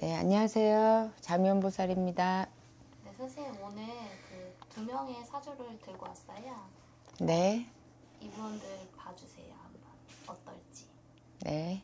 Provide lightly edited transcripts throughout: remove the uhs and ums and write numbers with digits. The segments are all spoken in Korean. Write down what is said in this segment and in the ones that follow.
네, 안녕하세요. 자면보살입니다. 네, 선생님 오늘 그 2명의 사주를 들고 왔어요. 네, 이분들 봐주세요. 한번 어떨지. 네.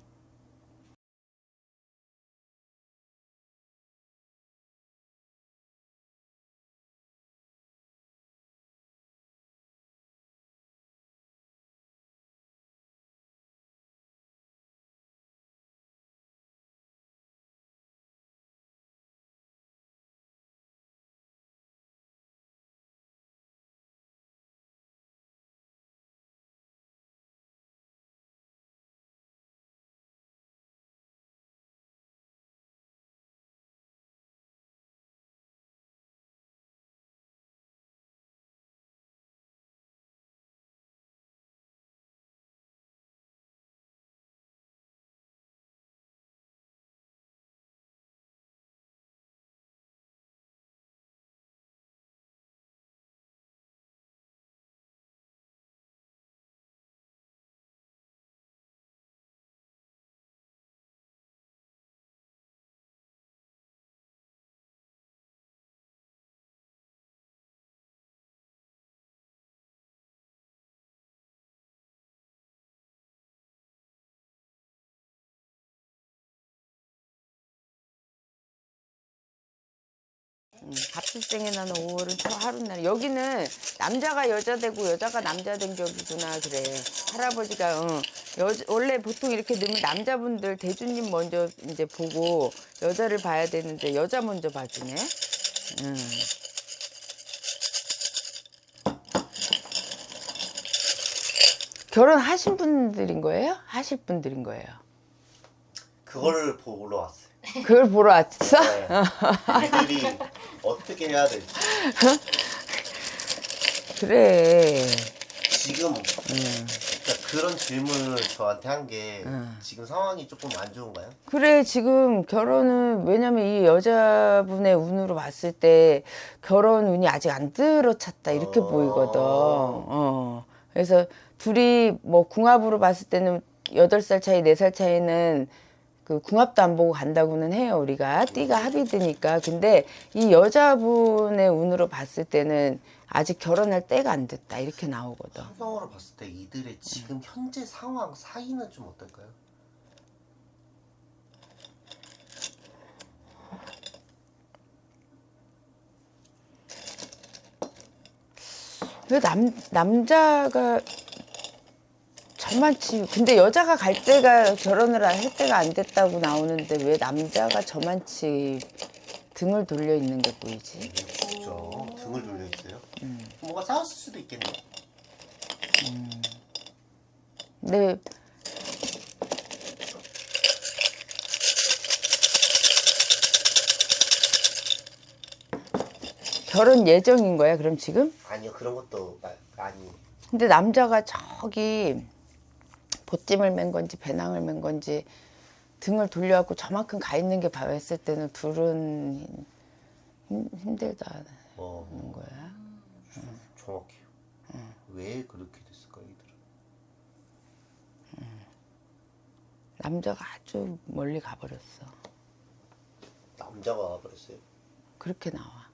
갑술생에 나는 5월은 초 하루날. 여기는 남자가 여자 되고 여자가 남자 된 격이구나 그래. 할아버지가 원래 보통 이렇게 넣으면 남자분들 대주님 먼저 이제 보고 여자를 봐야 되는데 여자 먼저 봐주네. 결혼하신 분들인 거예요? 하실 분들인 거예요? 그걸 보러 왔어요. 그걸 보러 왔어? 네. 애들이 어떻게 해야 될지. 그래. 지금 그러니까 그런 질문을 저한테 한 게 지금 상황이 조금 안 좋은가요? 그래, 지금 결혼은, 왜냐면 이 여자분의 운으로 봤을 때 결혼 운이 아직 안 들어찼다, 이렇게 보이거든. 그래서 둘이 뭐 궁합으로 봤을 때는 8살 차이, 4살 차이는 그 궁합도 안 보고 간다고는 해요, 우리가. 띠가 합이 드니까. 근데 이 여자분의 운으로 봤을 때는 아직 결혼할 때가 안 됐다, 이렇게 나오거든. 성경으로 봤을 때 이들의 지금 현재 상황 사이는 좀 어떨까요? 왜 남자가 저만치, 근데 여자가 갈 때가 결혼을 할 때가 안 됐다고 나오는데 왜 남자가 저만치 등을 돌려 있는 게 보이지? 그렇죠. 등을 돌려 있어요. 뭔가 싸웠을 수도 있겠네요. 근데 결혼 예정인 거야, 그럼 지금? 아니요, 그런 것도 아니. 근데 남자가 저기 보찜을 맨 건지 배낭을 맨 건지 등을 돌려갖고 저만큼 가 있는 게 봤을 때는 둘은 힘들다는 거야. 정확해요. 왜 그렇게 됐을까 이들은? 남자가 아주 멀리 가버렸어. 남자가 와버렸어요. 그렇게 나와.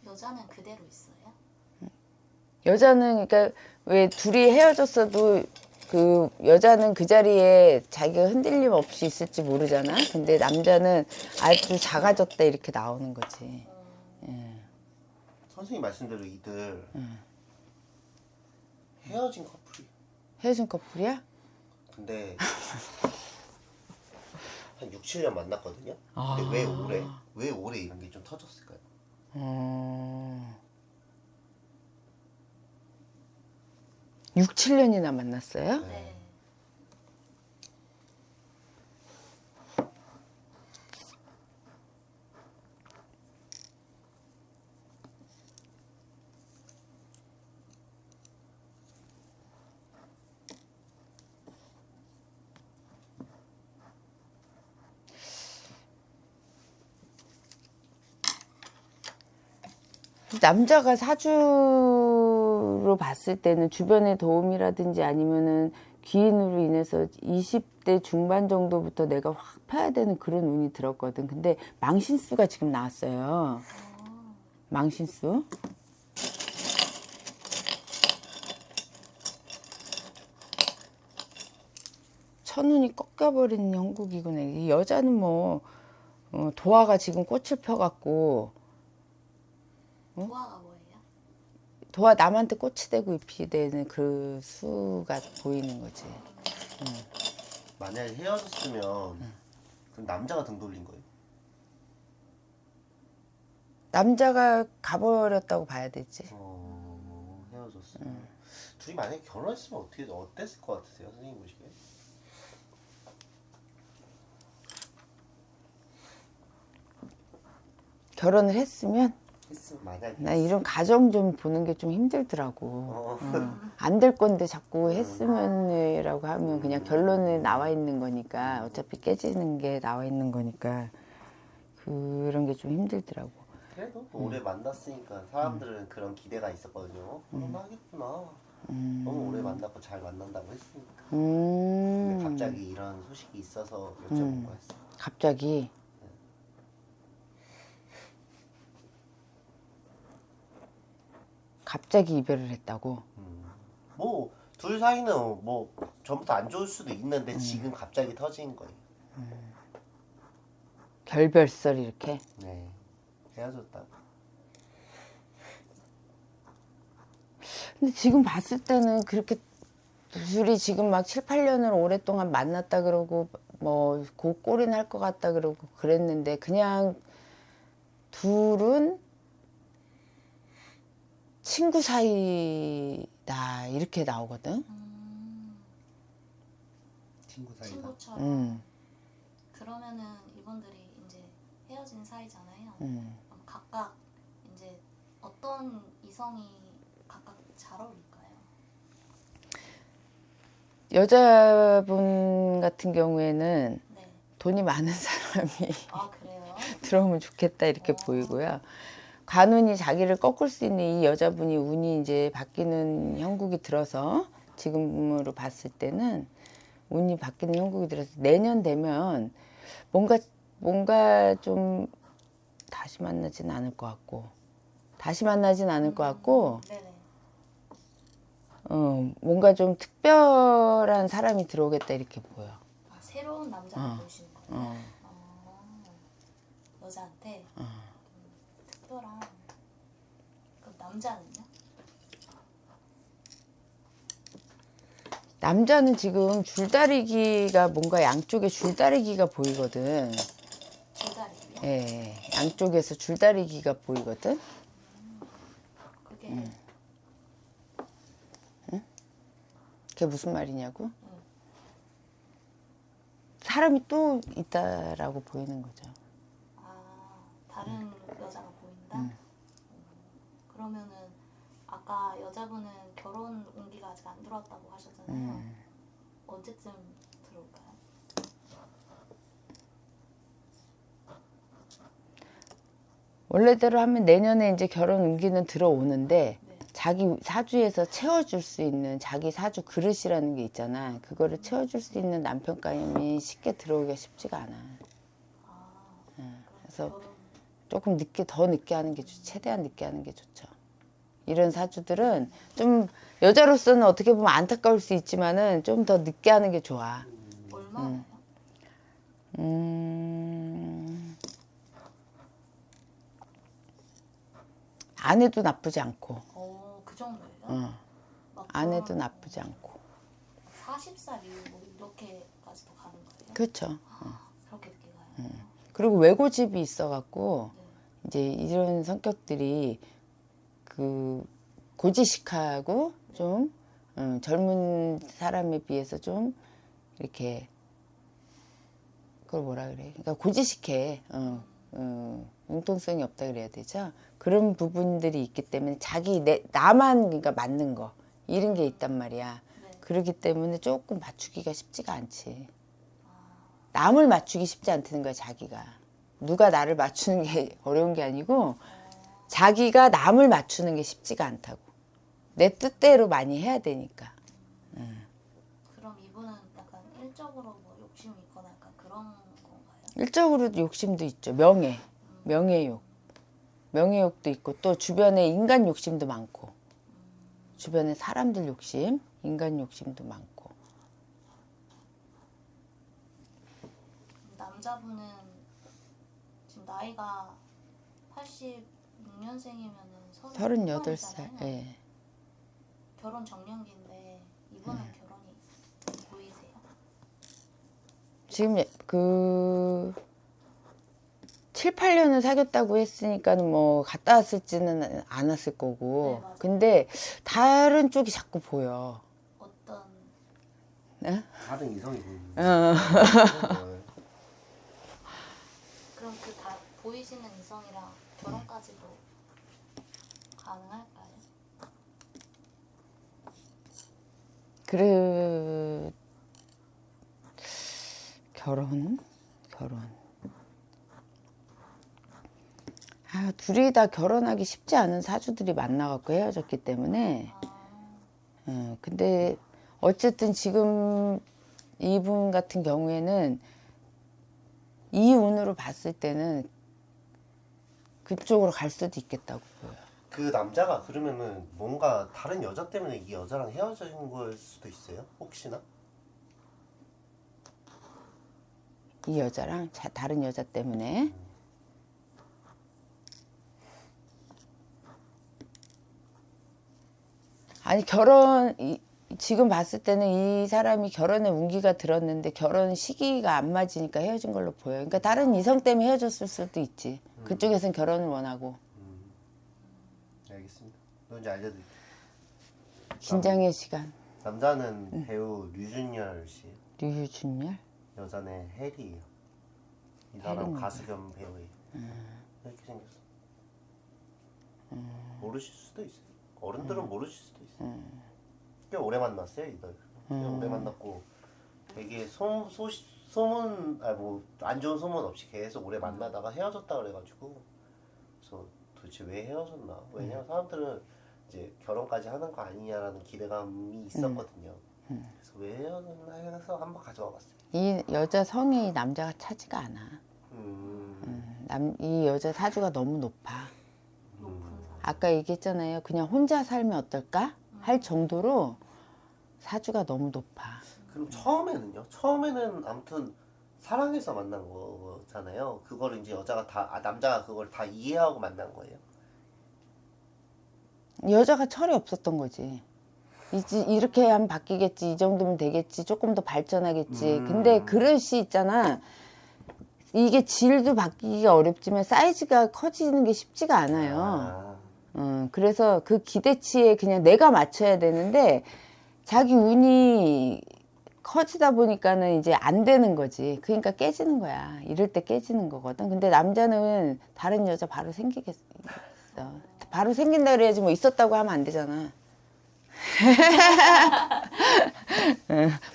여자는 그대로 있어요? 여자는 그러니까 왜 둘이 헤어졌어도 그 여자는 그 자리에 자기가 흔들림 없이 있을지 모르잖아. 근데 남자는 아주 작아졌다 이렇게 나오는 거지. 선생님 말씀대로 이들 헤어진 커플이. 헤어진 커플이야? 근데 한 6, 7년 만났거든요. 근데 왜 올해 이런 게 좀 터졌을까요? 6, 7년이나 만났어요? 네. 남자가 사주로 봤을 때는 주변의 도움이라든지 아니면은 귀인으로 인해서 20대 20대 중반 정도부터 내가 확 펴야 되는 그런 운이 들었거든. 근데 망신수가 지금 나왔어요. 망신수. 천운이 꺾여버리는 형국이구나. 이 여자는 뭐 도화가 지금 꽃을 펴갖고 도화가 뭐예요? 도화 남한테 꽃이 되고 잎이 되는 그 수가 보이는 거지. 만약에 헤어졌으면 그럼 남자가 등 돌린 거예요? 남자가 가버렸다고 봐야 되지. 헤어졌어. 둘이 만약에 결혼했으면 어땠을 것 같으세요, 선생님 보시기에? 결혼을 했으면 했으면 만약에. 나 이런 가정 좀 보는 게 좀 힘들더라고. 안 될 건데 자꾸 했으면이라고 하면 그냥 결론에 나와 있는 거니까 어차피 깨지는 게 나와 있는 거니까 그런 게 좀 힘들더라고. 그래도 또 오래 만났으니까 사람들은 그런 기대가 있었거든요. 결혼하겠구나. 너무 오래 만났고 잘 만난다고 했으니까. 근데 갑자기 이런 소식이 있어서 여쭤본 거였어요. 갑자기 이별을 했다고. 뭐 둘 사이는 뭐 전부터 안 좋을 수도 있는데 지금 갑자기 터진 거예요. 결별설 이렇게. 네, 헤어졌다고. 근데 지금 봤을 때는 그렇게 둘이 지금 막 7, 8년을 오랫동안 만났다 그러고 뭐 곧 꼴이 날 것 같다 그러고 그랬는데 그냥 둘은 친구 사이다 이렇게 나오거든. 친구 사이다. 친구처럼. 그러면은 이분들이 이제 헤어진 사이잖아요. 그럼 각각 이제 어떤 이성이 각각 잘 어울릴까요? 여자분 같은 경우에는 네. 돈이 많은 사람이 아 그래요? 들어오면 좋겠다 이렇게 보이고요. 관운이 자기를 꺾을 수 있는 이 여자분이 운이 이제 바뀌는 형국이 들어서 지금으로 봤을 때는 운이 바뀌는 형국이 들어서 내년 되면 뭔가 좀 다시 만나진 않을 것 같고 네네. 뭔가 좀 특별한 사람이 들어오겠다 이렇게 보여. 아, 새로운 남자를 보시는 거예요? 여자한테 특별한. 그럼 남자는요? 남자는 지금 줄다리기가 뭔가 양쪽에 줄다리기가 보이거든. 줄다리기요? 예, 양쪽에서 줄다리기가 보이거든. 그게 그게 무슨 말이냐고? 사람이 또 있다라고 보이는 거죠. 다른 여자가 보인다? 그러면은 아까 여자분은 결혼 운기가 아직 안 들어왔다고 하셨잖아요. 언제쯤 들어올까요? 원래대로 하면 내년에 이제 결혼 운기는 들어오는데 네. 자기 사주에서 채워줄 수 있는 자기 사주 그릇이라는 게 있잖아. 그거를 채워줄 수 있는 남편감이 쉽게 들어오기가 쉽지가 않아. 그래서 결혼. 조금 더 늦게 하는 게 좋죠. 최대한 늦게 하는 게 좋죠. 이런 사주들은 좀 여자로서는 어떻게 보면 안타까울 수 있지만은 좀 더 늦게 하는 게 좋아. 얼마나요? 안 해도 나쁘지 않고. 그 정도예요? 막 안 해도 결혼 나쁘지 않고. 40살 이후 뭐 이렇게까지도 가는 거예요? 그렇죠. 그렇게 늦게 가요? 그리고 외고집이 있어갖고 네. 이제 이런 성격들이 그 고지식하고 좀 젊은 사람에 비해서 좀 이렇게 그걸 뭐라 그래? 그러니까 고지식해. 융통성이 없다 그래야 되죠. 그런 부분들이 있기 때문에 나만 그러니까 맞는 거 이런 게 있단 말이야. 네. 그렇기 때문에 조금 맞추기가 쉽지가 않지. 남을 맞추기 쉽지 않다는 거야, 자기가. 누가 나를 맞추는 게 어려운 게 아니고 자기가 남을 맞추는 게 쉽지가 않다고. 내 뜻대로 많이 해야 되니까. 그럼 이분은 약간 일적으로 뭐 일적으로 욕심도 있죠. 명예욕. 명예욕도 있고 또 주변에 인간 욕심도 많고 주변에 사람들 욕심, 인간 욕심도 많고. 남자분은 지금 나이가 86년생이면은 38살. 예. 결혼 정년기인데 이분은 결혼이 보이세요? 지금 그 7, 8년을 사귀었다고 했으니까는 뭐 갔다 왔을지는 않았을 거고. 네, 맞아요. 근데 다른 쪽이 자꾸 보여. 어떤 네? 다른 이성이 보이는 어. 그럼 그 다 보이시는 이성이랑 결혼까지도 가능할까요? 그래. 결혼. 아, 둘이 다 결혼하기 쉽지 않은 사주들이 만나갖고 헤어졌기 때문에. 근데 어쨌든 지금 이분 같은 경우에는 이 운으로 봤을 때는 그쪽으로 갈 수도 있겠다고 보여요. 그 남자가 그러면은 뭔가 다른 여자 때문에 이 여자랑 헤어진 걸 수도 있어요? 혹시나? 이 여자랑 다른 여자 때문에. 아니 지금 봤을 때는 이 사람이 결혼에 운기가 들었는데 결혼 시기가 안 맞으니까 헤어진 걸로 보여요. 그러니까 다른 이성 때문에 헤어졌을 수도 있지. 그쪽에선 결혼을 원하고. 알겠습니다. 뭔지 알려드릴게요. 긴장의 시간. 남자는 배우 류준열 씨, 류준열? 여자는 해리예요. 이 사람 해리는 가수 겸 배우예요. 이렇게 생겼어. 모르실 수도 있어요. 어른들은 모르실 수도 있어요. 꽤 오래 만났어요 이들. 꽤 오래 만났고 되게 소문 뭐 안 좋은 소문 없이 계속 오래 만나다가 헤어졌다 그래가지고 그래서 도대체 왜 헤어졌나? 왜냐면 사람들은 이제 결혼까지 하는 거 아니냐라는 기대감이 있었거든요. 그래서 왜 헤어졌나 해서 한번 가져와 봤어요. 이 여자 성이 이 남자가 차지가 않아. 이 여자 사주가 너무 높아. 아까 얘기했잖아요. 그냥 혼자 살면 어떨까? 할 정도로 사주가 너무 높아. 그럼 처음에는요? 처음에는 아무튼 사랑해서 만난 거잖아요. 그거를 이제 여자가 남자가 그걸 다 이해하고 만난 거예요. 여자가 철이 없었던 거지. 이렇게 하면 바뀌겠지. 이 정도면 되겠지. 조금 더 발전하겠지. 근데 그릇이 있잖아. 이게 질도 바뀌기가 어렵지만 사이즈가 커지는 게 쉽지가 않아요. 그래서 그 기대치에 그냥 내가 맞춰야 되는데 자기 운이 커지다 보니까는 이제 안 되는 거지. 그러니까 깨지는 거야. 이럴 때 깨지는 거거든. 근데 남자는 다른 여자 바로 생기겠어. 바로 생긴다 그래야지 뭐 있었다고 하면 안 되잖아.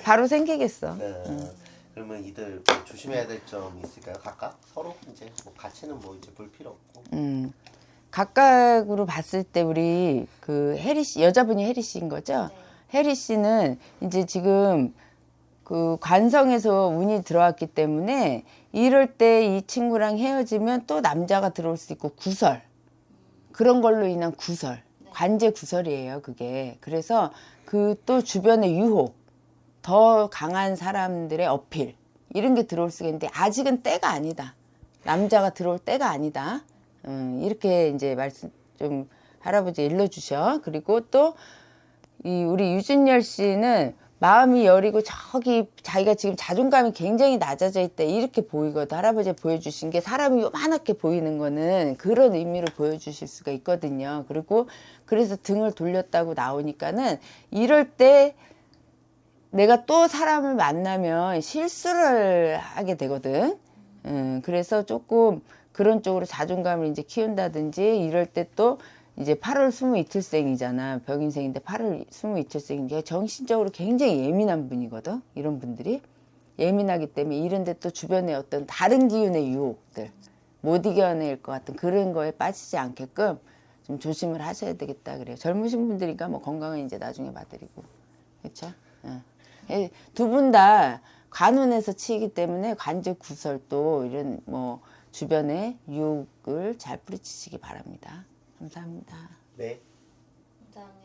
바로 생기겠어. 네. 그러면 이들 뭐 조심해야 될 점이 있을까요? 각각 서로 이제 뭐 같이는 뭐 이제 볼 필요 없고. 각각으로 봤을 때 우리 그 혜리 씨, 여자분이 혜리 씨인 거죠? 네. 혜리 씨는 이제 지금 그 관성에서 운이 들어왔기 때문에 이럴 때 이 친구랑 헤어지면 또 남자가 들어올 수 있고 구설. 그런 걸로 인한 구설. 관제 구설이에요, 그게. 그래서 그 또 주변의 유혹, 더 강한 사람들의 어필, 이런 게 들어올 수가 있는데 아직은 때가 아니다. 남자가 들어올 때가 아니다. 이렇게 이제 말씀 좀 할아버지 일러주셔. 그리고 또 이 우리 유준열 씨는 마음이 여리고 저기 자기가 지금 자존감이 굉장히 낮아져 있다 이렇게 보이거든. 할아버지가 보여주신 게 사람이 요만하게 보이는 거는 그런 의미로 보여주실 수가 있거든요. 그리고 그래서 등을 돌렸다고 나오니까는 이럴 때 내가 또 사람을 만나면 실수를 하게 되거든. 그래서 조금 그런 쪽으로 자존감을 이제 키운다든지 이럴 때 또 이제 8월 22일생이잖아. 병인생인데 8월 22일생이니까 정신적으로 굉장히 예민한 분이거든. 이런 분들이. 예민하기 때문에 이런데 또 주변에 어떤 다른 기운의 유혹들 못 이겨낼 것 같은 그런 거에 빠지지 않게끔 좀 조심을 하셔야 되겠다 그래요. 젊으신 분들이니까 뭐 건강은 이제 나중에 봐드리고. 그렇죠? 두 분 다 관운에서 치이기 때문에 관절 구설도 이런 뭐 주변에 유혹을 잘 뿌리치시기 바랍니다. 감사합니다. 네. 원장님